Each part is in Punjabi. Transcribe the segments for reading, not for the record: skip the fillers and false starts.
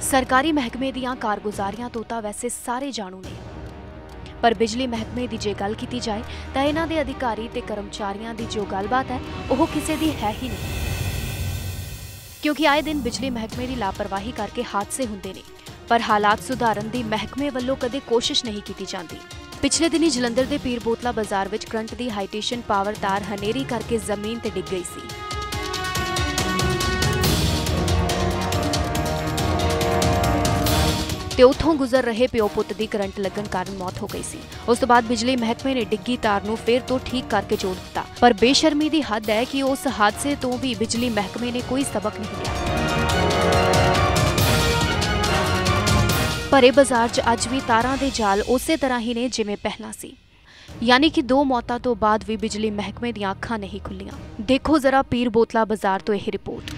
सरकारी महकमे दीआं कारगुजारियां तो तां वैसे सारे जाणू ने, पर बिजली महकमे दी जे गल कीती जाए तां इन्हां दे अधिकारी ते कर्मचारियां दी जो गलबात है ओह किसे दी है ही नहीं, क्योंकि आए दिन बिजली महकमे दी लापरवाही करके हादसे हुंदे ने, पर हालात सुधारन दी महकमे वल्लों कदे कोशिश नहीं की जाती। पिछले दिनी जलंधर दे पीर बोतला बाजार विच करंट दी हाईटेंशन पावर तार हनेरी करके जमीन ते डिग गई सी। ते उत्थों गुजर रहे प्यो पुत दी करंट लगन कारण मौत हो गई सी। उस तो बाद बिजली महकमे ने डिग्गी तार नूं फिर तो ठीक करके जोड़ दिता, पर बेशर्मी दी हद है कि उस हादसे तो भी बिजली महकमे ने कोई सबक नहीं लिया। भरे बाजार च अज भी तारां दे जाल उसे तरह ही ने जिवें पहला सी, यानी कि 2 मौतां तो बाद भी बिजली महकमे दी अखां नहीं खुलियां। देखो जरा पीर बोतला बाजार तो यह रिपोर्ट।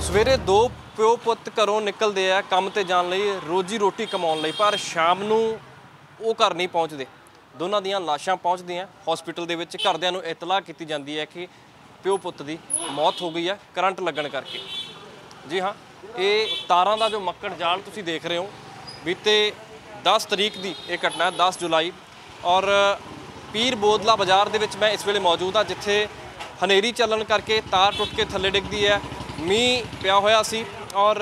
सवेरे 2 प्यो पुत घरों निकलते हैं काम ते जाण लई, रोजी रोटी कमाउण लई, पर शाम नूं वो घर नहीं पहुँचते। दोनों दियां लाशां पहुँचदियां हॉस्पिटल दे विच। घरदियां नूं इतलाह कीती जांदी है कि प्यो पुत दी मौत हो गई है करंट लगन करके। जी हाँ, ये तारां दा जो मक्कड़ जाल तुसीं देख रहे हो, बीते 10 तरीक की यह घटना है, 10 जुलाई। और पीर बोतला बाजार दे विच मैं इस वेले मौजूद हाँ, जिथे हनेरी चलन करके तार टुट के थल्ले डिगदी है। मीह पिया होया सी और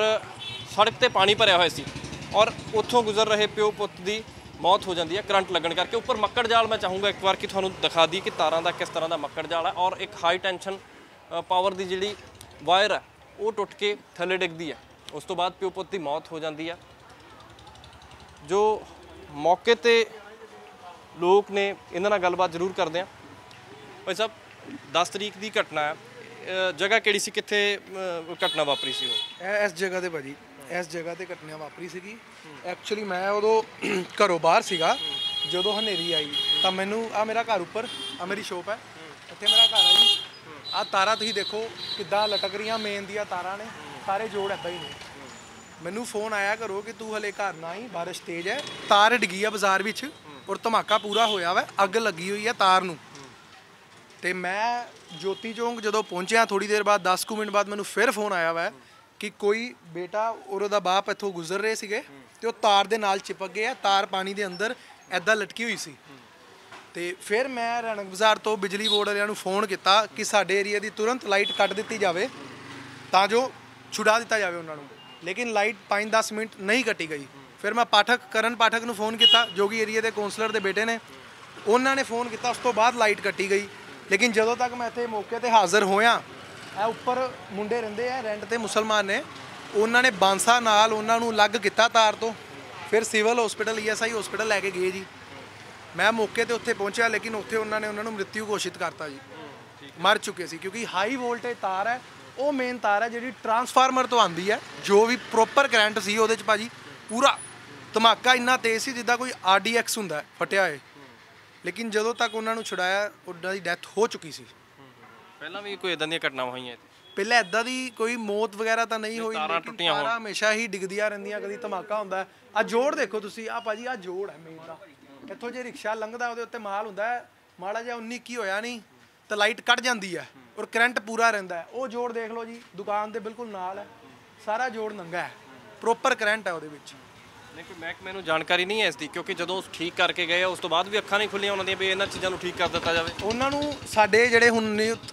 सड़क ते पानी भरिया होया सी, और उत्थों गुजर रहे प्यो पुत की मौत हो जाती है करंट लगन करके। उपर मक्कड़ जाल मैं चाहूँगा एक बार कि तुहानूं दिखा दी कि तारां दा किस तरह का मक्कड़ जाल है, और एक हाई टेंशन पावर की जिहड़ी वायर है वो टुट के थल्ले डिगदी है। उस तो बाद प्यो पुत की मौत हो जाती है। जो मौके ते लोग ने इन्हां नाल गलबात जरूर करते हैं। भाई साहब, 10 तरीक की घटना है, जगह किहड़ी सी, कित्थे घटना वापरी सी? इस जगह ते भाजी इस जगह ते घटना वापरी सीगी। एक्चुअली मैं उदों घरों बाहर सीगा जदों हनेरी आई, तो मैनू आ मेरा घर उपर आ मेरी शॉप है, इत्थे मेरा घर है जी। आ तारा तुसीं देखो किद्दां लटक रही मेन दियां तारां ने, सारे जोड़ इदां ही ने। मैनू फोन आया घरों कि तू हले घर ना आई, बारिश तेज है, तार डिगी है बाजार विच और धमाका पूरा होया वा, अग लगी हुई है तार नूं। तो मैं ज्योति चौंक जदों पहुंचा थोड़ी देर बाद 10 मिनट बाद मैनू फिर फोन आया वा कि कोई बेटा और उहदा बाप इत्थों गुजर रहे सीगे ते वो तार दे नाल चिपक गए, तार पानी दे अंदर ऐदां लटकी हुई सी। तो फिर मैं रैणक बाजार तो बिजली बोर्ड वालियां नूं फोन किया कि साडे एरिया की तुरंत लाइट कट दी जाए तां जो छुड़ा दिता जाए उन्होंने, लेकिन लाइट 5-10 मिनट नहीं कटी गई। फिर मैं करण पाठक नूं फोन किया जो कि एरिया के कौंसलर के बेटे ने, उन्होंने फोन किया, उस तो बाद लाइट कटी गई। लेकिन जदों तक मैं इत्थे मौके ते हाज़र होया, उपर मुंडे रहिंदे आ रेंट ते मुसलमान ने, उन्होंने बांसा नाल उन्हां नूं लग किया तार तो, फिर सिविल हॉस्पिटल ESI हॉस्पिटल लैके गए जी। मैं मौके ते उत्थे पहुंचा, लेकिन उत्थे उन्होंने उन्हां नूं मृत्यु घोषित करता जी, मर चुके सी, क्योंकि हाई वोल्टेज तार है, वो मेन तार है जी ट्रांसफार्मर तो आती है, जो भी प्रोपर करंट सी उहदे च भाजी पूरा धमाका इन्ना तेज़ सी जिद्दां कोई RDX हुंदा फटिया है। लेकिन जदों तक उन्होंने छुड़ाया उन्हां दी डैथ हो चुकी सी। पहला भी कोई इदां दी घटनावां होईयां? पहले इदां दी कोई मौत वगैरह तो नहीं हुई, लेकिन तारां हमेशा ही डिगदियां रहिंदियां, कभी धमाका हुंदा है। आ जोड़ देखो तुसीं, आ भाजी आ जोड़ है मेन दा, इत्थों जे रिक्शा लंघदा उहदे उत्ते माल हुंदा है, माड़ा जिहा 19-21 होया नहीं तो लाइट कट जाती है और करंट पूरा रहिंदा है। वो जोड़ देख लो जी, दुकान दे बिल्कुल नाल है, सारा जोड़ नंगा है, प्रोपर करंट है उहदे विच। नहीं, कोई महकमे नूं जानकारी नहीं है इसकी, क्योंकि जदों ठीक करके गए उस तो बाद भी अखां नहीं खुलियां उन्हां दियां भी इन्हां चीज़ां नूं ठीक कर दिता जाए। उन्होंने साडे जिहड़े हुण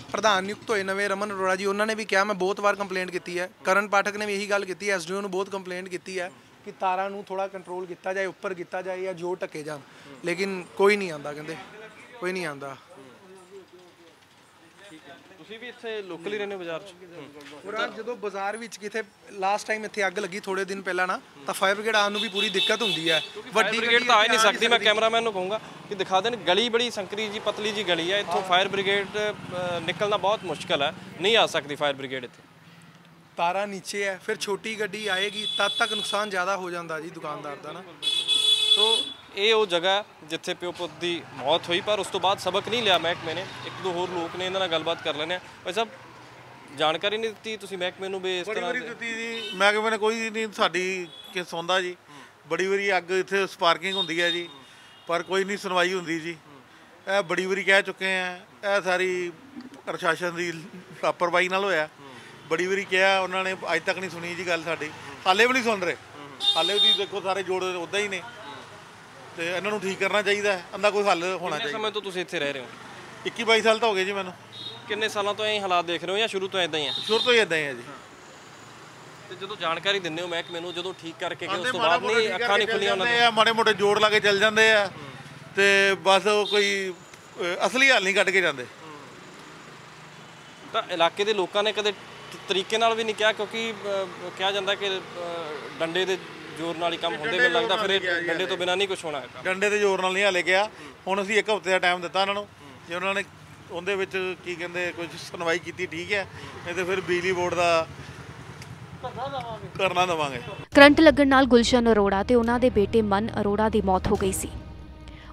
प्रधान नियुक्त होए नवे रमन अरोड़ा जी, उन्होंने भी कहा, मैं बहुत बार कंप्लेंट की है, करण पाठक ने भी यही गल की, SDO नूं बहुत कंप्लेंट की है कि तारां नूं थोड़ा कंट्रोल किया जाए, उपर किया जाए या जोड़ ढके जान, लेकिन कोई नहीं आंदा, कहंदे कोई नहीं आंदा। ਤੁਸੀਂ ਵੀ ਇੱਥੇ ਲੋਕਲ ਹੀ ਰਹਿੰਦੇ ਹੋ ਬਾਜ਼ਾਰ 'ਚ? और जो बाजार विच किथे लास्ट टाइम इत्थे अग लगी थोड़े दिन पहला ना, तो फायर ब्रिगेड आने नूं भी पूरी दिक्कत हुंदी है। वड्डी ब्रिगेड तो आ ही नहीं सकती। मैं कैमरामैन नूं कहूँगा कि दिखा देन, गली बड़ी संकरी जी पतली जी गली है, इत्थों फायर ब्रिगेड निकलना बहुत मुश्किल है, नहीं आ सकती फायर ब्रिगेड इत्थे। तारा नीचे है, फिर छोटी गड्डी आएगी तद तक नुकसान ज़्यादा हो जाता जी दुकानदार का ना। तो ये वो जगह जिथे प्यो पुत की मौत हुई, पर उस तो बाद सबक नहीं लिया महकमे ने। एक दो होर लोग ने, इन्हां नाल गलबात कर लेने। भाई साहब, जानकारी नहीं दी तुसीं महकमे नूं भी इस तरह दी जी? महकमे ने कोई नहीं साडी कि सुनदा जी। बड़ी वारी अग इत्थे स्पार्किंग हुंदी है जी, पर कोई नहीं सुनवाई हुंदी जी। ਇਹ बड़ी वारी कह चुके हैं, ਇਹ सारी प्रशासन की लापरवाही नाल होया। ਬੜੀ ਵਾਰੀ ਕਿਹਾ, ਉਹਨਾਂ ਨੇ ਅੱਜ ਤੱਕ ਨਹੀਂ ਸੁਣੀ ਜੀ ਗੱਲ ਸਾਡੀ, ਹਾਲੇ ਵੀ ਨਹੀਂ ਸੁਣ ਰਹੇ। ਹਾਲੇ ਵੀ ਦੇਖੋ ਸਾਰੇ ਜੋੜ ਉੱਦਾਂ ਹੀ ਨੇ, ਤੇ ਇਹਨਾਂ ਨੂੰ ਠੀਕ ਕਰਨਾ ਚਾਹੀਦਾ ਹੈ, ਇਹਦਾ ਕੋਈ ਹੱਲ ਹੋਣਾ ਚਾਹੀਦਾ। ਸਮੇਂ ਤੋਂ ਤੁਸੀਂ ਇੱਥੇ ਰਹਿ ਰਹੇ ਹੋ? 21-22 ਸਾਲ ਤਾਂ ਹੋ ਗਏ ਜੀ ਮੈਨੂੰ। ਕਿੰਨੇ ਸਾਲਾਂ ਤੋਂ ਇਹ ਹਾਲਾਤ ਦੇਖ ਰਹੇ ਹੋ ਜਾਂ ਸ਼ੁਰੂ ਤੋਂ ਇਦਾਂ ਹੀ ਹੈ? ਸ਼ੁਰੂ ਤੋਂ ਹੀ ਇਦਾਂ ਹੀ ਹੈ ਜੀ। ਤੇ ਜਦੋਂ ਜਾਣਕਾਰੀ ਦਿੰਦੇ ਹੋ ਮਹਿਕਮੇ ਨੂੰ, ਜਦੋਂ ਠੀਕ ਕਰਕੇ ਗਏ ਉਸ ਤੋਂ ਬਾਅਦ ਨਹੀਂ ਅੱਖਾਂ ਨਹੀਂ ਖੁੱਲੀਆਂ ਉਹਨਾਂ ਦੀਆਂ? ਮਾੜੇ ਮੋਟੇ ਜੋੜ ਲਾ ਕੇ ਚੱਲ ਜਾਂਦੇ ਆ, ਤੇ ਬਸ ਕੋਈ ਅਸਲੀ ਹੱਲ ਨਹੀਂ ਕੱਢ ਕੇ ਜਾਂਦੇ। ਤਾਂ ਇਲਾਕੇ ਦੇ ਲੋਕਾਂ ਨੇ ਕਦੇ ਤਰੀਕੇ ਨਾਲ ਵੀ ਨਹੀਂ ਕਿਹਾ, ਕਿਉਂਕਿ ਕਿਹਾ ਜਾਂਦਾ ਕਿ ਡੰਡੇ ਦੇ ਜ਼ੋਰ ਨਾਲ ਹੀ ਕੰਮ ਹੁੰਦੇ, ਮੈਨੂੰ ਲੱਗਦਾ ਫਿਰ ਇਹ ਡੰਡੇ ਤੋਂ ਬਿਨਾਂ ਨਹੀਂ ਕੁਝ ਹੋਣਾ ਹੈ। ਡੰਡੇ ਦੇ ਜ਼ੋਰ ਨਾਲ ਨਹੀਂ ਹਾਲੇ ਗਿਆ। ਹੁਣ ਅਸੀਂ 1 ਹਫ਼ਤੇ ਦਾ ਟਾਈਮ ਦਿੱਤਾ ਉਹਨਾਂ ਨੂੰ, ਜੇ ਉਹਨਾਂ ਨੇ ਉਹਦੇ ਵਿੱਚ ਕੀ ਕਹਿੰਦੇ ਕੁਝ ਸੁਣਵਾਈ ਕੀਤੀ ਠੀਕ ਹੈ, ਨਹੀਂ ਤਾਂ ਫਿਰ ਬਿਜਲੀ ਬੋਰਡ ਦਾ ਕਰਨਾ ਦੇਵਾਂਗੇ। ਕਰੰਟ ਲੱਗਣ ਨਾਲ ਗੁਲਸ਼ਨ ਅਰੋੜਾ ਤੇ ਉਹਨਾਂ ਦੇ ਬੇਟੇ ਮਨ ਅਰੋੜਾ ਦੀ ਮੌਤ ਹੋ ਗਈ ਸੀ।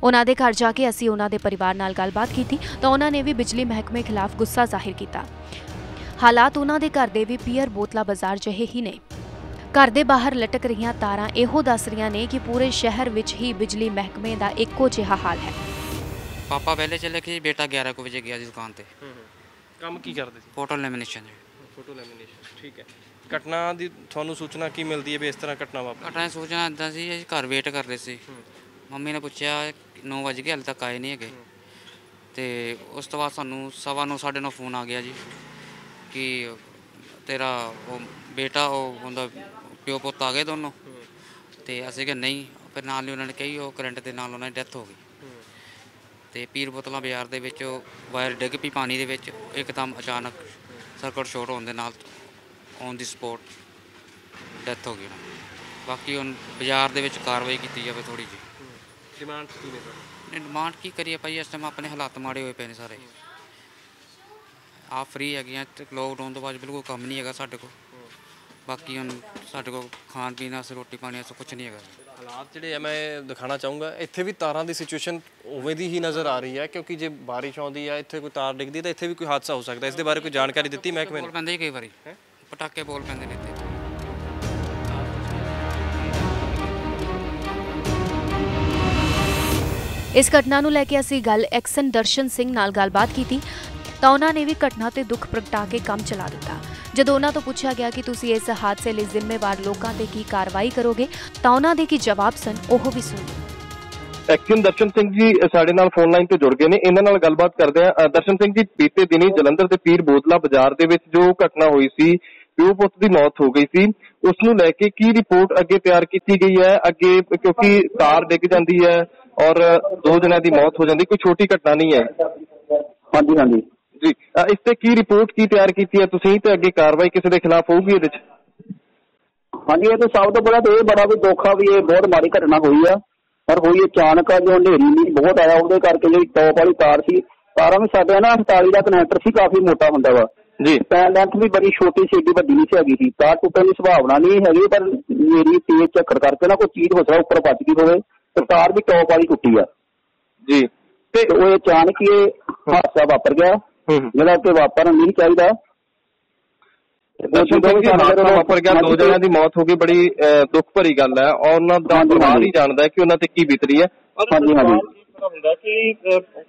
ਉਹਨਾਂ ਦੇ ਘਰ ਜਾ ਕੇ ਅਸੀਂ ਉਹਨਾਂ ਦੇ ਪਰਿਵਾਰ ਨਾਲ ਗੱਲਬਾਤ ਕੀਤੀ ਤਾਂ ਉਹਨਾਂ ਨੇ ਵੀ ਬਿਜਲੀ ਮਹਿਕਮੇ ਖਿਲਾਫ ਗੁੱਸਾ ਜ਼ਾਹਿਰ ਕੀਤਾ। ਹਾਲਾਤ ਉਹਨਾਂ ਦੇ ਘਰ ਦੇ ਵੀ ਪੀਅਰ ਬੋਤਲਾ ਬਾਜ਼ਾਰ ਜਿਹੇ ਹੀ ਨੇ। ਘਰ ਦੇ ਬਾਹਰ ਲਟਕ ਰਹੀਆਂ ਤਾਰਾਂ ਇਹੋ ਦੱਸ ਰਹੀਆਂ ਨੇ ਕਿ ਪੂਰੇ ਸ਼ਹਿਰ ਵਿੱਚ ਹੀ ਬਿਜਲੀ ਮਹਿਕਮੇ ਦਾ ਇੱਕੋ ਜਿਹਾ ਹਾਲ ਹੈ। ਪਾਪਾ ਪਹਿਲੇ ਚਲੇ ਗਏ, ਬੇਟਾ 11 ਵਜੇ ਗਿਆ ਜੀ ਦੁਕਾਨ ਤੇ। ਕੰਮ ਕੀ ਕਰਦੇ ਸੀ? Photo lamination. ਫੋਟੋ ਲੈਮੀਨੇਸ਼ਨ, ਠੀਕ ਹੈ। ਘਟਨਾ ਦੀ ਤੁਹਾਨੂੰ ਸੂਚਨਾ ਕੀ ਮਿਲਦੀ ਹੈ ਵੀ ਇਸ ਤਰ੍ਹਾਂ ਘਟਨਾ ਵਾਪਰੀ? ਘਟਨਾ ਸੂਚਨਾ ਇੱਦਾਂ ਸੀ, ਅਸੀਂ ਘਰ ਵੇਟ ਕਰ ਰਹੇ ਸੀ। ਮੰਮੀ ਨੇ ਪੁੱਛਿਆ 9 ਵਜ ਗਏ ਹਾਲੇ ਤੱਕ ਆਏ ਨਹੀਂ ਹੈਗੇ, ਤੇ ਉਸ ਤੋਂ ਬਾਅਦ ਸਾਨੂੰ 9:15 9:30 ਫੋਨ ਆ ਗਿਆ ਜੀ ਕਿ ਤੇਰਾ ਉਹ ਬੇਟਾ ਉਹ ਹੁੰਦਾ ਪਿਓ ਪੁੱਤ ਆ ਗਏ ਦੋਨੋਂ। ਤੇ ਅਸੀਂ ਕਿ ਨਹੀਂ, ਫਿਰ ਨਾਲ ਹੀ ਉਹਨਾਂ ਨੇ ਕਹੀ ਉਹ ਕਰੰਟ ਦੇ ਨਾਲ ਉਹਨਾਂ ਦੀ ਡੈਥ ਹੋ ਗਈ। ਤੇ ਪੀਰ ਬੋਤਲਾਂ ਬਾਜ਼ਾਰ ਦੇ ਵਿੱਚ ਵਾਇਰ ਡਿੱਗ ਪਈ ਪਾਣੀ ਦੇ ਵਿੱਚ, ਇੱਕਦਮ ਅਚਾਨਕ ਸਰਕਟ ਸ਼ੋਰਟ ਹੋਣ ਦੇ ਨਾਲ ਔਨ ਦੀ ਸਪੋਟ ਡੈਥ ਹੋ ਗਈ। ਬਾਕੀ ਹੁਣ ਬਾਜ਼ਾਰ ਦੇ ਵਿੱਚ ਕਾਰਵਾਈ ਕੀਤੀ ਜਾਵੇ ਥੋੜ੍ਹੀ ਜਿਹੀ। ਡਿਮਾਂਡ ਕੀ ਨੇ? ਡਿਮਾਂਡ ਕੀ ਕਰੀਏ ਭਾਈ, ਇਸ ਟਾਈਮ ਆਪਣੇ ਹਾਲਾਤ ਮਾੜੇ ਹੋਏ ਪਏ ਨੇ ਸਾਰੇ। ਆਪ ਫਰੀ ਹੈਗੇ ਆ, ਲੋਕਡਾਊਨ ਤੋਂ ਬਾਅਦ ਬਿਲਕੁਲ ਕੰਮ ਨਹੀਂ ਹੈਗਾ ਸਾਡੇ ਕੋਲ। ਬਾਕੀ ਹੁਣ ਸਾਡੇ ਕੋਲ ਖਾਣ ਪੀਣ ਵਾਸਤੇ ਰੋਟੀ ਪਾਣੀ ਵਾਸਤੇ ਕੁਛ ਨਹੀਂ ਹੈਗਾ। ਹਾਲਾਤ ਜਿਹੜੇ ਆ ਮੈਂ ਦਿਖਾਣਾ ਚਾਹੂੰਗਾ, ਇੱਥੇ ਵੀ ਤਾਰਾਂ ਦੀ ਸਿਚੁਏਸ਼ਨ ਉਵੇਂ ਦੀ ਹੀ ਨਜ਼ਰ ਆ ਰਹੀ ਹੈ, ਕਿਉਂਕਿ ਜੇ ਬਾਰਿਸ਼ ਆਉਂਦੀ ਹੈ ਇੱਥੇ ਕੋਈ ਤਾਰ ਡਿੱਗਦੀ ਤਾਂ ਇੱਥੇ ਵੀ ਕੋਈ ਹਾਦਸਾ ਹੋ ਸਕਦਾ। ਇਸ ਦੇ ਬਾਰੇ ਕੋਈ ਜਾਣਕਾਰੀ ਦਿੱਤੀ ਮਹਿਕਮੇ ਨੇ? ਬੋਲ ਪੈਂਦੇ ਕਈ ਵਾਰੀ, ਪਟਾਕੇ ਬੋਲ ਪੈਂਦੇ ਨੇ ਇੱਥੇ। ਇਸ ਘਟਨਾ ਨੂੰ ਲੈ ਕੇ ਅਸੀਂ ਗੱਲ ਐਕਸ਼ਨ ਦਰਸ਼ਨ ਸਿੰਘ ਨਾਲ ਗੱਲਬਾਤ ਕੀਤੀ ਤਾਂ ਉਹਨਾਂ ਨੇ ਵੀ ਘਟਨਾ ਤੇ ਦੁੱਖ ਪ੍ਰਗਟਾ ਕੇ ਕੰਮ ਚਲਾ ਦਿੱਤਾ। ਜਦੋਂ ਉਹਨਾਂ ਤੋਂ ਪੁੱਛਿਆ ਗਿਆ ਕਿ ਤੁਸੀਂ ਇਸ ਹਾਦਸੇ ਲਈ ਜ਼ਿੰਮੇਵਾਰ ਲੋਕਾਂ ਤੇ ਕੀ ਕਾਰਵਾਈ ਕਰੋਗੇ ਤਾਂ ਉਹਨਾਂ ਦੇ ਕੀ ਜਵਾਬ ਸਨ, ਉਹ ਵੀ ਸੁਣੋ। ਐਕਸ਼ਨ ਦਰਸ਼ਨ ਸਿੰਘ ਜੀ ਸਾਡੇ ਨਾਲ ਫੋਨ ਲਾਈਨ ਤੇ ਜੁੜ ਗਏ ਨੇ, ਇਹਨਾਂ ਨਾਲ ਗੱਲਬਾਤ ਕਰਦੇ ਆ। ਦਰਸ਼ਨ ਸਿੰਘ ਜੀ, ਬੀਤੇ ਦਿਨੀ ਜਲੰਧਰ ਦੇ ਪੀਰ ਬੋਤਲਾ ਬਾਜ਼ਾਰ ਦੇ ਵਿੱਚ ਜੋ ਘਟਨਾ ਹੋਈ ਸੀ, ਪਿਓ ਪੁੱਤ ਦੀ ਮੌਤ ਹੋ ਗਈ ਸੀ, ਉਸ ਨੂੰ ਲੈ ਕੇ ਕੀ ਰਿਪੋਰਟ ਅੱਗੇ ਤਿਆਰ ਕੀਤੀ ਗਈ ਹੈ? ਅੱਗੇ ਕਿਉਂਕਿ ਤਾਰ ਡਿੱਗ ਜਾਂਦੀ ਹੈ ਔਰ 2 ਜਣਿਆਂ ਦੀ ਮੌਤ ਹੋ ਜਾਂਦੀ, ਕੋਈ ਛੋਟੀ ਘਟਨਾ ਨਹੀਂ ਹੈ। ਹਾਂਜੀ ਹਾਂਜੀ ਜੀ, ਇਸ ਤੇ ਕੀ ਰਿਪੋਰਟ ਕੀ ਤਿਆਰ ਕੀਤੀ ਹੈ ਤੁਸੀਂ, ਤੇ ਅੱਗੇ ਕਾਰਵਾਈ ਕਿਸੇ ਦੇ ਖਿਲਾਫ ਹੋਊਗੀ ਇਹਦੇ ਚ? ਹਾਂਜੀ, ਇਹ ਤਾਂ ਸਭ ਤੋਂ ਪਹਿਲਾਂ ਤਾਂ ਇਹ ਬੜਾ ਵੀ ਦੁੱਖ ਆ ਵੀ ਇਹ ਬਹੁਤ ਮਾੜੀ ਘਟਨਾ ਹੋਈ ਆ, ਪਰ ਹੋਈ ਅਚਾਨਕ ਆ। ਜੋ ਹਨੇਰੀ ਨਹੀਂ ਬਹੁਤ ਆਇਆ, ਉਹਦੇ ਕਰਕੇ ਜਿਹੜੀ ਟੌਪ ਵਾਲੀ ਤਾਰ ਸੀ, ਤਾਰਾਂ ਵੀ ਸਾਡੇ ਨਾ 48 ਦਾ ਕਨੈਕਟਰ ਸੀ, ਕਾਫੀ ਮੋਟਾ ਹੁੰਦਾ ਵਾ ਜੀ। ਪੈਨ ਲੈਂਥ ਵੀ ਬੜੀ ਛੋਟੀ ਸੀ, ਏਡੀ ਵੱਡੀ ਨਹੀਂ ਸੀ ਹੈਗੀ ਸੀ। ਤਾਰ ਟੁੱਟਣ ਦੀ ਸੰਭਾਵਨਾ ਨਹੀਂ ਹੈਗੀ, ਪਰ ਮੇਰੀ ਤੇਜ਼ ਝੱਕਰ ਕਰਕੇ ਨਾ ਕੋਈ ਚੀਜ਼ ਹੋ ਸਕਦਾ ਉੱਪਰ ਵੱਜ ਗਈ ਹੋਵੇ, ਤੇ ਤਾਰ ਵੀ ਟੌਪ ਵਾਲੀ ਟੁੱਟੀ ਆ ਜੀ। ਤੇ ਉਹ ਅਚਾਨਕ ਹੀ ਇਹ ਹਾਦਸਾ ਵਾਪਰ ਗਿਆ, ਜਿਹੜਾ ਕਿ ਵਾਪਰਨਾ ਨਹੀਂ ਚਾਹੀਦਾ। ਵਾਪਰ ਗਿਆ, 2 ਜਣਿਆਂ ਦੀ ਮੌਤ ਹੋ ਗਈ, ਬੜੀ ਦੁੱਖ ਭਰੀ ਗੱਲ ਹੈ ਔਰ ਉਹਨਾਂ ਦਾ ਪਰਿਵਾਰ ਹੀ ਜਾਣਦਾ ਹੈ ਕਿ ਉਹਨਾਂ ਤੇ ਕੀ ਬੀਤ ਰਹੀ ਹੈ। ਹਾਂਜੀ ਹਾਂਜੀ ਹੁੰਦਾ ਕਿ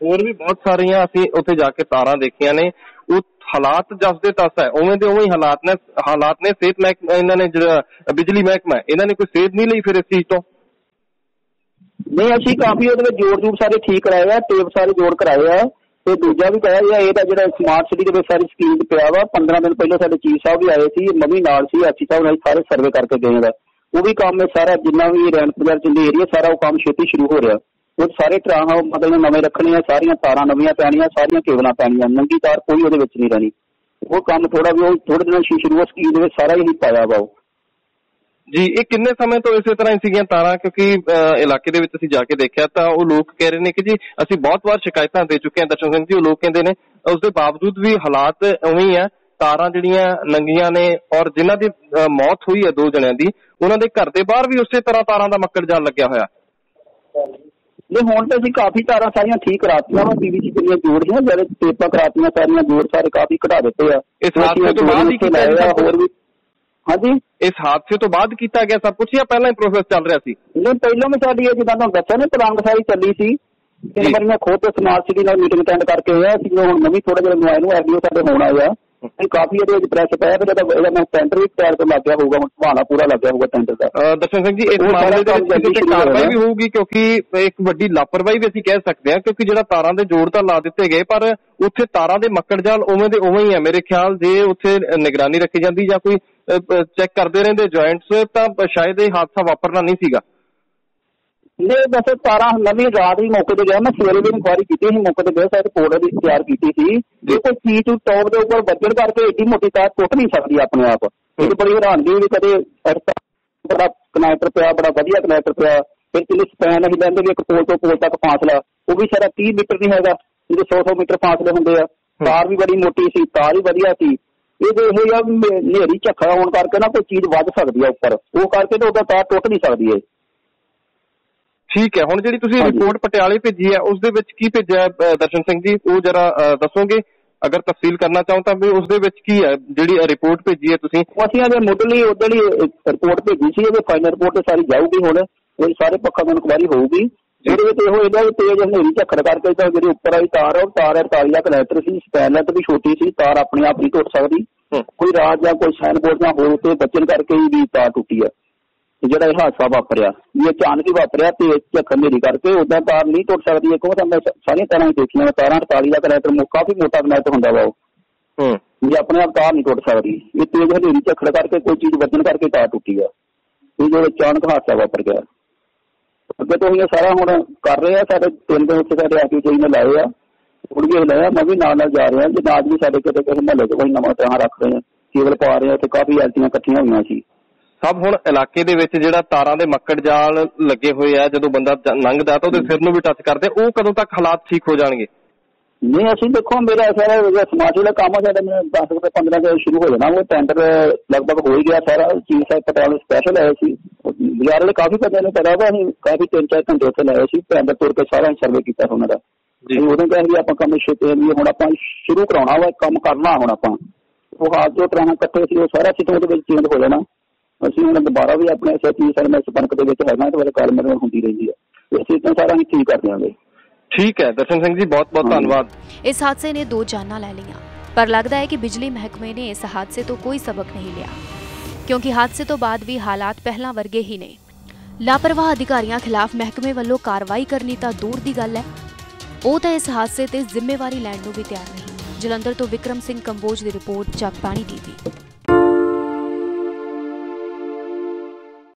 ਹੋਰ ਵੀ ਬਹੁਤ ਸਾਰੀਆਂ ਅਸੀਂ ਉੱਥੇ ਜਾ ਕੇ ਤਾਰਾਂ ਦੇਖੀਆਂ ਨੇ, ਉਹ ਹਾਲਾਤ ਜਸਦੇ ਤਸ ਹੈ, ਉਵੇਂ ਦੇ ਉਵੇਂ ਹੀ ਹਾਲਾਤ ਨੇ। ਸਿਹਤ ਮਹਿਕਮਾ, ਇਹਨਾਂ ਨੇ ਜਿਹੜਾ ਬਿਜਲੀ ਮਹਿਕਮਾ, ਇਹਨਾਂ ਨੇ ਕੋਈ ਸੇਧ ਨਹੀਂ ਲਈ ਫਿਰ ਇਸ ਚੀਜ਼ ਤੋਂ? ਨਹੀਂ, ਅਸੀਂ ਕਾਫੀ ਉਹਦੇ ਵਿੱਚ ਜੋੜ ਸਾਰੇ ਠੀਕ ਕਰਾਏ ਆ, ਟੇਪ ਸਾਰੇ ਜੋੜ ਕਰਾਏ ਆ, ਤੇ ਦੂਜਾ ਵੀ ਕਰਾਇਆ ਗਿਆ। ਇਹ ਤਾਂ ਜਿਹੜਾ ਸਮਾਰਟ ਸਿਟੀ ਦੇ ਵਿੱਚ ਸਾਰੀ ਸਕੀਮ ਪਿਆ ਵਾ, 15 ਦਿਨ ਪਹਿਲਾਂ ਸਾਡੇ ਚੀਫ ਸਾਹਿਬ ਵੀ ਆਏ ਸੀ, ਮੰਮੀ ਨਾਲ ਸੀ, ਐਸੀ ਸਾਹਿਬ ਨਾਲ ਸਾਰੇ ਸਰਵੇ ਕਰਕੇ ਗਏ ਦਾ। ਉਹ ਵੀ ਕੰਮ ਸਾਰਾ ਜਿੰਨਾ ਵੀ ਰੈਂਟ ਬਾਜ਼ਾਰ ਚ ਏਰੀਆ ਸਾਰਾ ਉਹ ਕੰਮ ਛੇਤੀ ਸ਼ੁਰੂ ਹੋ ਰਿਹਾ। ਉਹ ਸਾਰੇ ਟਰਾਂ ਮਤਲਬ ਨਵੇਂ ਰੱਖਣੇ ਆ, ਸਾਰੀਆਂ ਤਾਰਾਂ ਨਵੀਆਂ ਪੈਣੀਆਂ, ਸਾਰੀਆਂ ਕੇਬਲਾਂ ਪੈਣੀਆਂ, ਨੰਗੀ ਤਾਰ ਕੋਈ ਉਹਦੇ ਵਿੱਚ ਨਹੀਂ ਰਹਿਣੀ। ਉਹ ਕੰਮ ਥੋੜਾ ਵੀ ਉਹ ਥੋੜੇ ਦਿਨਾਂ ਸ਼ੁਰੂ ਸਕੀਮ ਦੇ ਵਿੱਚ ਸਾਰਾ ਹੀ ਪਾਇਆ ਵਾ ਉਹ ਜੀ। ਇਹ ਕਿੰਨੇ ਸਮੇਂ ਤੋਂ ਇਸੇ ਤਰ੍ਹਾਂ ਹੀ ਸੀਗੀਆਂ ਤਾਰਾਂ? ਕਿਉਂਕਿ ਇਲਾਕੇ ਦੇ ਵਿੱਚ ਅਸੀਂ ਜਾ ਕੇ ਦੇਖਿਆ ਤਾਂ ਉਹ ਲੋਕ ਕਹਿ ਰਹੇ ਨੇ ਕਿ ਜੀ ਅਸੀਂ ਬਹੁਤ ਵਾਰ ਸ਼ਿਕਾਇਤਾਂ ਦੇ ਚੁੱਕੇ ਹਾਂ। ਦਰਸ਼ਨ ਸਿੰਘ ਜੀ, ਉਹ ਲੋਕ ਕਹਿੰਦੇ ਨੇ ਉਸ ਦੇ ਬਾਵਜੂਦ ਵੀ ਹਾਲਾਤ ਉਵੇਂ ਹੀ ਆ, ਤਾਰਾਂ ਜਿਹੜੀਆਂ ਨੰਗੀਆਂ ਨੇ ਔਰ ਜਿਨ੍ਹਾਂ ਦੀ ਮੌਤ ਹੋਈ ਹੈ 2 ਜਣਿਆਂ ਦੀ, ਉਹਨਾਂ ਦੇ ਘਰ ਦੇ ਬਾਹਰ ਵੀ ਉਸੇ ਤਰ੍ਹਾਂ ਤਾਰਾਂ ਦਾ ਮੱਕੜ ਜਾਲ ਲੱਗਿਆ ਹੋਇਆ। ਨਹੀਂ, ਹੁਣ ਤਾਂ ਅਸੀਂ ਕਾਫੀ ਤਾਰਾਂ ਸਾਰੀਆਂ ਠੀਕ ਕਰਾਤੀਆਂ ਵਾ, PVC ਦੀਆਂ ਜੋੜੀਆਂ ਜਿਹੜੇ ਟੇਪਾਂ ਕਰਾਤੀਆਂ, ਸਾਰੀਆਂ ਜੋੜ ਸਾਰੇ ਕਾਫੀ ਘਟਾ ਦਿੱਤੇ ਆ। ਇਸ ਹਾਦਸੇ ਤੋਂ ਬਾਅਦ ਹੀ ਕੀਤਾ ਗਿਆ? ਹੋਰ ਵੀ ਹਾਂਜੀ, ਇਸ ਹਾਦਸੇ ਤੋਂ ਬਾਅਦ ਕੀਤਾ ਗਿਆ ਸਭ ਕੁਝ ਜਾਂ ਪਹਿਲਾਂ ਹੀ ਪ੍ਰੋਸੈਸ ਚੱਲ ਰਿਹਾ ਸੀ? ਨਹੀਂ, ਪਹਿਲਾਂ ਵੀ ਸਾਡੀ ਜਿੱਦਾਂ ਤੁਹਾਨੂੰ ਦੱਸਿਆ ਨਾ ਪਲੰਗ ਸਾਰੀ ਚੱਲੀ ਸੀ। ਤਿੰਨ ਵਾਰੀ ਮੈਂ ਖੁਦ ਸਮਾਰਟ ਸਿਟੀ ਨਾਲ ਮੀਟਿੰਗ ਅਟੈਂਡ ਕਰਕੇ ਹੋਇਆ ਸੀ। ਹੁਣ ਨਵੀਂ ਥੋੜਾ ਜਿਹਾ ਨੁਆਏ ਨੂੰ ਐਡੀਓ ਸਾਡੇ ਹੋਣ ਆਇਆ, ਕਾਫੀ ਇਹਦੇ ਵਿੱਚ ਪ੍ਰੈਸ ਪਿਆ, ਫਿਰ ਇਹਦਾ ਟੈਂਡਰ ਵੀ ਤਿਆਰ ਕਰਨ ਲੱਗ ਗਿਆ ਹੋਊਗਾ, ਬਹਾਨਾ ਪੂਰਾ ਲੱਗ ਗਿਆ ਹੋਊਗਾ ਟੈਂਡਰ ਦਾ। ਦਰਸ਼ਨ ਸਿੰਘ ਜੀ, ਇਸ ਮਾਮਲੇ ਦੇ ਵਿੱਚ ਕਿਸੇ ਤੇ ਕਾਰਵਾਈ ਵੀ ਹੋਊਗੀ, ਕਿਉਂਕਿ ਇੱਕ ਵੱਡੀ ਲਾਪਰਵਾਹੀ ਵੀ ਅਸੀਂ ਕਹਿ ਸਕਦੇ ਹਾਂ, ਕਿਉਂਕਿ ਜਿਹੜਾ ਤਾਰਾਂ ਦੇ ਜੋੜ ਤਾਂ ਲਾ ਦਿੱਤੇ ਗਏ, ਪਰ ਉੱਥੇ ਤਾਰਾਂ ਦੇ ਮੱਕੜ ਜਾਲ ਉਵੇਂ ਦੇ ਉਵੇਂ ਹੀ ਹੈ। ਮੇਰੇ ਖਿਆਲ ਜੇ ਉੱਥੇ ਨਿਗਰਾਨੀ ਰੱਖੀ ਜਾਂਦੀ ਜਾਂ ਕੋਈ ਚੈੱਕ ਕਰਦੇ ਰਹਿੰਦੇ ਜੁਆਇੰਟਸ, ਤਾਂ ਸ਼ਾਇਦ ਇਹ ਹਾਦਸਾ ਵਾਪਰਨਾ ਨਹੀਂ ਸੀਗਾ। ਨਹੀਂ, ਵੈਸੇ ਤਾਰਾਂ ਨਵੀਂ ਰਾਤ ਹੀ ਮੌਕੇ ਤੇ ਗਿਆ, ਮੈਂ ਸਵੇਰੇ ਵੀ ਇਨਕੁਆਇਰੀ ਕੀਤੀ ਸੀ, ਮੌਕੇ ਤੇ ਗਿਆ ਸਾਈਡ ਰਿਪੋਰਟ ਦੀ ਤਿਆਰ ਕੀਤੀ ਸੀ। ਜੇ ਕੋਈ ਚੀਜ਼ ਟੌਪ ਦੇ ਉੱਪਰ ਵੱਜਣ ਕਰਕੇ ਏਡੀ ਮੋਟੀ ਤਾਰ ਟੁੱਟ ਨਹੀਂ ਸਕਦੀ ਆਪਣੇ ਆਪ। ਇਹ ਬੜੀ ਹੈਰਾਨਗੀ ਵੀ ਕਦੇ ਬੜਾ ਕਨੈਕਟਰ ਪਿਆ, ਬੜਾ ਵਧੀਆ ਕਨੈਕਟਰ ਪਿਆ, ਫਿਰ ਕਿੰਨੇ ਸਪੈਨ ਅਸੀਂ ਲੈਂਦੇ ਵੀ ਇੱਕ ਪੋਲ ਤੋਂ ਪੋਲ ਤੱਕ ਫਾਸਲਾ, ਉਹ ਵੀ ਸਾਰਾ 30 ਮੀਟਰ ਨਹੀਂ ਹੈਗਾ, ਜਿਹਦੇ 100 ਮੀਟਰ ਫਾਸਲੇ ਹੁੰਦੇ ਆ। ਤਾਰ ਵੀ ਬੜੀ ਮੋਟੀ ਸੀ, ਤਾਰ ਵੀ ਵਧੀਆ ਸੀ। ਇਹ ਇਹ ਆ ਹਨੇਰੀ ਝੱਖਾ ਹੋਣ ਕਰਕੇ ਨਾ ਕੋਈ ਚੀਜ਼ ਵੱਜ ਸਕਦੀ ਆ ਉੱਪਰ, ਉਹ ਕਰਕੇ ਤਾਂ ਉਹਦਾ ਤਾਰ ਟੁੱਟ ਨਹੀਂ ਸਕਦੀ ਹੈ। ਠੀਕ ਹੈ, ਹੁਣ ਜਿਹੜੀ ਤੁਸੀਂ ਰਿਪੋਰਟ ਪਟਿਆਲੇ ਭੇਜੀ ਹੈ, ਉਸ ਦੇ ਵਿੱਚ ਕੀ ਭੇਜਿਆ ਦਰਸ਼ਨ ਸਿੰਘ ਜੀ, ਉਹ ਜਰਾ ਦੱਸੋਗੇ? ਅਗਰ ਤਫਸੀਲ ਕਰਨਾ ਚਾਹੋ ਤਾਂ ਵੀ ਉਸ ਦੇ ਵਿੱਚ ਕੀ ਹੈ ਜਿਹੜੀ ਰਿਪੋਰਟ ਭੇਜੀ ਹੈ ਤੁਸੀਂ? ਅਸੀਂ ਇਹਦੇ ਮੁੱਢਲੀ ਉਧਰਲੀ ਰਿਪੋਰਟ ਭੇਜੀ ਸੀ, ਇਹਦੇ ਫਾਈਨਲ ਰਿਪੋਰਟ ਤੇ ਸਾਰੀ ਜਾਊਗੀ, ਹੁਣ ਇਹ ਸਾਰੇ ਪੱਖਾਂ ਤੋਂ ਇਨਕੁਆਇਰੀ ਹੋਊਗੀ। ਜਿਹਦੇ ਵਿੱਚ ਇਹੋ ਇਹਦਾ ਤੇਜ਼ ਹਨੇਰੀ ਝੱਖੜ ਕਰਕੇ ਤਾਂ ਜਿਹੜੀ ਉੱਪਰ ਵਾਲੀ ਤਾਰ, ਉਹ ਤਾਰ 48 ਦਾ ਕਨੈਕਟਰ ਸੀ, ਸਪੈਨਰ ਵੀ ਛੋਟੀ ਸੀ, ਤਾਰ ਆਪਣੇ ਆਪ ਨਹੀਂ ਟੁੱਟ ਸਕਦੀ। ਕੋਈ ਰਾਤ ਜਾਂ ਕੋਈ ਸਾਈਨ ਬੋਰਡ ਜਾਂ ਹੋਰ ਤੇ ਬਚਣ ਕਰਕੇ ਹੀ ਤਾਰ ਟੁੱਟੀ ਹੈ। ਜਿਹੜਾ ਇਹ ਹਾਦਸਾ ਵਾਪਰਿਆ ਇਹ ਅਚਾਨਕ ਹੀ ਵਾਪਰਿਆ, ਤੇ ਝੱਖੜ ਹਨੇਰੀ ਕਰਕੇ ਉਦਾਂ ਤਾਰ ਨਹੀਂ ਟੁੱਟ ਸਕਦੀ। ਇੱਕ ਤਾਂ ਮੈਂ ਸਾਰੀਆਂ ਤਾਰਾਂ ਹੀ ਦੇਖੀਆਂ, ਤਾਰਾਂ 48 ਦਾ ਕਨੈਕਟਰ ਕਾਫੀ ਮੋਟਾ ਕਨੈਕਟਰ ਹੁੰਦਾ ਵਾ ਉਹ, ਜੇ ਆਪਣੇ ਆਪ ਤਾਰ ਨਹੀਂ ਟੁੱਟ ਸਕਦੀ। ਇਹ ਤੇਜ਼ ਹਨੇਰੀ ਝੱਖੜ ਕਰਕੇ ਕੋਈ ਚੀਜ਼ ਵੱਜਣ ਕਰਕੇ ਤਾਰ ਟੁੱਟੀ ਆ, ਇਹ ਜਿਹੜਾ ਅਚਾਨਕ ਹਾਦਸਾ ਵਾਪਰ ਗਿਆ। ਅੱਗੇ ਤੋਂ ਇਹ ਸਾਰਾ ਹੁਣ ਕਰ ਰਹੇ ਆ, ਸਾਡੇ 3 ਦਿਨ ਉੱਥੇ ਸਾਡੇ ਆਰਟੀਆਈ ਨੇ ਲਾਏ ਆ, ਕੁੜੀਏ ਲਾਇਆ, ਮੈਂ ਵੀ ਨਾਲ ਜਾ ਰਿਹਾ। ਜੇ ਨਾਲ ਵੀ ਸਾਡੇ ਕਿਤੇ ਕਿਸੇ ਮਹੱਲੇ 'ਚ ਕੋਈ ਨਵਾਂ ਤਰ੍ਹਾਂ ਰੱਖ ਰਹੇ ਆ, ਕੇਬਲ ਪਾ ਰਹੇ ਆ, ਉੱਥੇ ਕਾਫੀ ਐਲਟੀਆਂ ਇਕੱਠੀਆਂ ਹੋਈਆਂ ਸੀ। ਸਭ ਹੁਣ ਇਲਾਕੇ ਦੇ ਵਿੱਚ ਜਿਹੜਾ ਤਾਰਾਂ ਦੇ ਮੱਕੜ ਜਾਲ ਲੱਗੇ ਹੋਏ ਆ, ਜਦੋਂ ਬੰਦਾ ਲੰਘਦਾ ਤਾਂ ਉਹਦੇ ਸਿਰ ਨੂੰ ਵੀ ਟੱਚ ਕਰਦੇ, ਉਹ ਕਦੋਂ ਤੱਕ ਹਾਲਾਤ ਠੀਕ ਹੋ ਜਾਣਗੇ? ਨਹੀਂ, ਅਸੀਂ ਦੇਖੋ ਮੇਰਾ ਸਾਰਾ ਸਮਾਜ ਦਾ ਕੰਮ ਸਾਡਾ 10 ਤੋਂ 15 ਦਿਨ ਸ਼ੁਰੂ ਹੋ ਜਾਣਾ। ਉਹ ਟੈਂਡਰ ਲਗਭਗ ਹੋ ਹੀ ਗਿਆ ਸਾਰਾ। ਚੀਫ ਸਾਹਿਬ ਪਟਿਆਲੇ ਸਪੈਸ਼ਲ ਆਏ ਸੀ, ਬਾਜ਼ਾਰ ਵਾਲੇ ਕਾਫੀ ਬੰਦੇ ਨੇ ਪਤਾ ਵਾ, ਅਸੀਂ ਕਾਫੀ 3-4 ਘੰਟੇ ਉੱਥੇ ਲਾਏ ਸੀ, ਟੈਂਡਰ ਤੁਰ ਕੇ ਸਾਰਾ ਸਰਵੇ ਕੀਤਾ ਉਹਨਾਂ ਦਾ। ਉਦੋਂ ਕਿਹਾ ਵੀ ਆਪਾਂ ਕੰਮ ਛੇਤੀ ਵੀ ਹੁਣ ਆਪਾਂ ਸ਼ੁਰੂ ਕਰਾਉਣਾ ਵਾ, ਕੰਮ ਕਰਨਾ ਹੁਣ ਆਪਾਂ। ਉਹ ਹਾਲ ਜੋ ਤਰ੍ਹਾਂ ਇਕੱਠੇ ਸੀ ਉਹ ਸਾਰਾ ਸਿਸਟਮ ਉਹਦੇ ਵਿੱਚ ਚੇਂਜ ਹੋ ਜਾਣਾ। ਅਸੀਂ ਹੁਣ ਦੁਬਾਰਾ ਵੀ ਆਪਣੇ SHO ਸਰ ਮੈਂ ਸੰਪਰਕ ਦੇ ਵਿੱਚ ਹੈਗਾ, ਤੇ ਕਾਲ ਮੇਰੇ ਹੁੰਦੀ ਰਹਿੰਦੀ ਹੈ, ਅਸੀਂ ਤਾਂ ਸਾਰਾ ਹੀ ਠੀਕ ਕਰ ਦਿਆਂਗੇ। ਠੀਕ ਹੈ ਦਰਸ਼ਨ ਸਿੰਘ ਜੀ, ਬਹੁਤ ਬਹੁਤ ਧੰਨਵਾਦ। ਇਸ ਹਾਦਸੇ ਨੇ 2 ਜਾਨਾਂ ਲੈ ਲਈਆਂ, ਪਰ ਲੱਗਦਾ ਹੈ ਕਿ ਬਿਜਲੀ ਮਹਿਕਮੇ ਨੇ ਇਸ ਹਾਦਸੇ ਤੋਂ ਕੋਈ ਸਬਕ ਨਹੀਂ ਲਿਆ, ਕਿਉਂਕਿ ਹਾਦਸੇ ਤੋਂ ਬਾਅਦ ਵੀ ਹਾਲਾਤ ਪਹਿਲਾਂ ਵਰਗੇ ਹੀ ਨੇ। ਲਾਪਰਵਾਹ ਅਧਿਕਾਰੀਆਂ ਖਿਲਾਫ ਮਹਿਕਮੇ ਵੱਲੋਂ ਕਾਰਵਾਈ ਕਰਨੀ ਤਾਂ ਦੂਰ ਦੀ ਗੱਲ ਹੈ, ਉਹ ਤਾਂ ਇਸ ਹਾਦਸੇ ਤੇ ਜ਼ਿੰਮੇਵਾਰੀ ਲੈਣ ਨੂੰ ਵੀ ਤਿਆਰ ਨਹੀਂ। ਜਲੰਧਰ ਤੋਂ ਵਿਕਰਮ ਸਿੰਘ ਕੰਬੋਜ ਦੀ ਰਿਪੋਰਟ, ਜਗਬਾਣੀ TV।